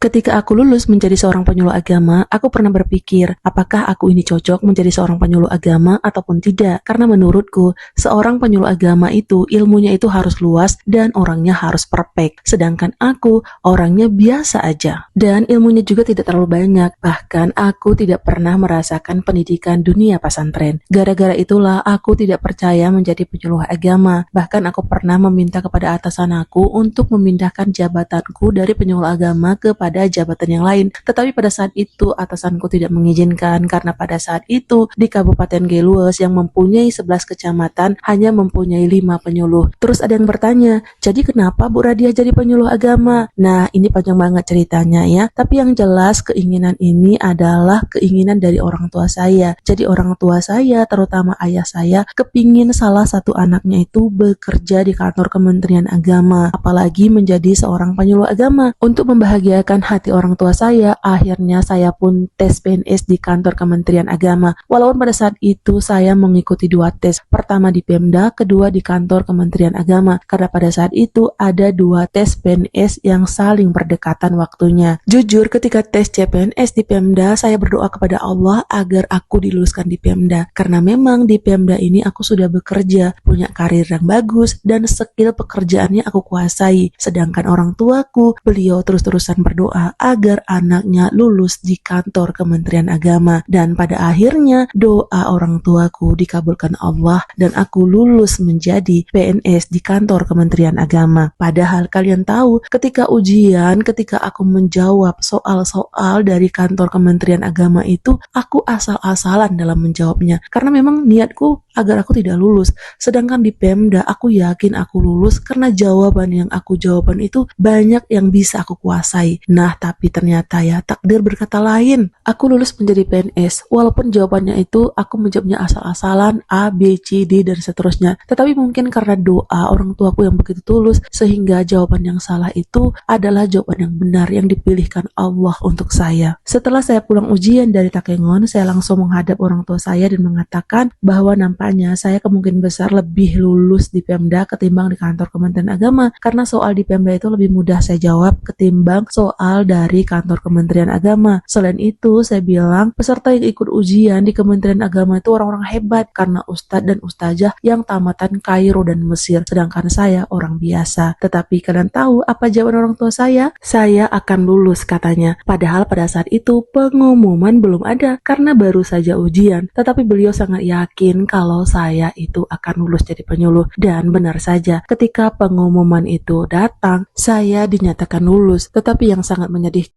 Ketika aku lulus menjadi seorang penyuluh agama, aku pernah berpikir, apakah aku ini cocok menjadi seorang penyuluh agama ataupun tidak? Karena menurutku, seorang penyuluh agama itu ilmunya itu harus luas dan orangnya harus perfect. Sedangkan aku orangnya biasa aja. Dan ilmunya juga tidak terlalu banyak. Bahkan aku tidak pernah merasakan pendidikan dunia pesantren. Gara-gara itulah aku tidak percaya menjadi penyuluh agama. Bahkan aku pernah meminta kepada atasan aku untuk memindahkan jabatanku dari penyuluh agama kepada jabatan yang lain. Tetapi pada saat itu atasanku tidak mengizinkan karena pada saat itu di Kabupaten Gelues yang mempunyai 11 kecamatan hanya mempunyai 5 penyuluh. Terus ada yang bertanya, jadi kenapa Bu Radia jadi penyuluh agama? Nah, ini panjang banget ceritanya ya. Tapi yang jelas keinginan ini adalah keinginan dari orang tua saya. Jadi orang tua saya, terutama ayah saya, kepingin salah satu anaknya itu bekerja di kantor Kementerian Agama, apalagi menjadi seorang penyuluh agama. Untuk membahagiakan hati orang tua saya, akhirnya saya pun tes PNS di kantor Kementerian Agama. Walaupun pada saat itu saya mengikuti 2 tes, pertama di Pemda, kedua di kantor Kementerian Agama, karena pada saat itu ada 2 tes PNS yang saling berdekatan waktunya. Jujur, ketika tes CPNS di Pemda, saya berdoa kepada Allah agar aku diluluskan di Pemda, karena memang di Pemda ini aku sudah bekerja, punya karir yang bagus, dan skill pekerjaannya aku kuasai. Sedangkan orang tuaku, beliau terus-terusan berdoa agar anaknya lulus di kantor Kementerian Agama, dan pada akhirnya doa orang tuaku dikabulkan Allah dan aku lulus menjadi PNS di kantor Kementerian Agama. Padahal kalian tahu, ketika ujian, ketika aku menjawab soal-soal dari kantor Kementerian Agama itu, aku asal-asalan dalam menjawabnya karena memang niatku agar aku tidak lulus. Sedangkan di Pemda aku yakin aku lulus karena jawaban yang aku jawaban itu banyak yang bisa aku kuasai. Nah, tapi ternyata ya takdir berkata lain. Aku lulus menjadi PNS walaupun jawabannya itu aku menjawabnya asal-asalan A, B, C, D dan seterusnya. Tetapi mungkin karena doa orang tuaku yang begitu tulus sehingga jawaban yang salah itu adalah jawaban yang benar yang dipilihkan Allah untuk saya. Setelah saya pulang ujian dari Takengon, saya langsung menghadap orang tua saya dan mengatakan bahwa nampaknya saya kemungkinan besar lebih lulus di Pemda ketimbang di kantor Kementerian Agama, karena soal di Pemda itu lebih mudah saya jawab ketimbang soal dari kantor Kementerian Agama. Selain itu, saya bilang peserta yang ikut ujian di Kementerian Agama itu orang-orang hebat karena ustadz dan ustazah yang tamatan Kairo dan Mesir, sedangkan saya orang biasa. Tetapi kalian tahu apa jawaban orang tua saya? Saya akan lulus katanya. Padahal pada saat itu pengumuman belum ada karena baru saja ujian. Tetapi beliau sangat yakin kalau saya itu akan lulus jadi penyuluh. Dan benar saja, ketika pengumuman itu datang, saya dinyatakan lulus. Tetapi yang sangat menyedihkan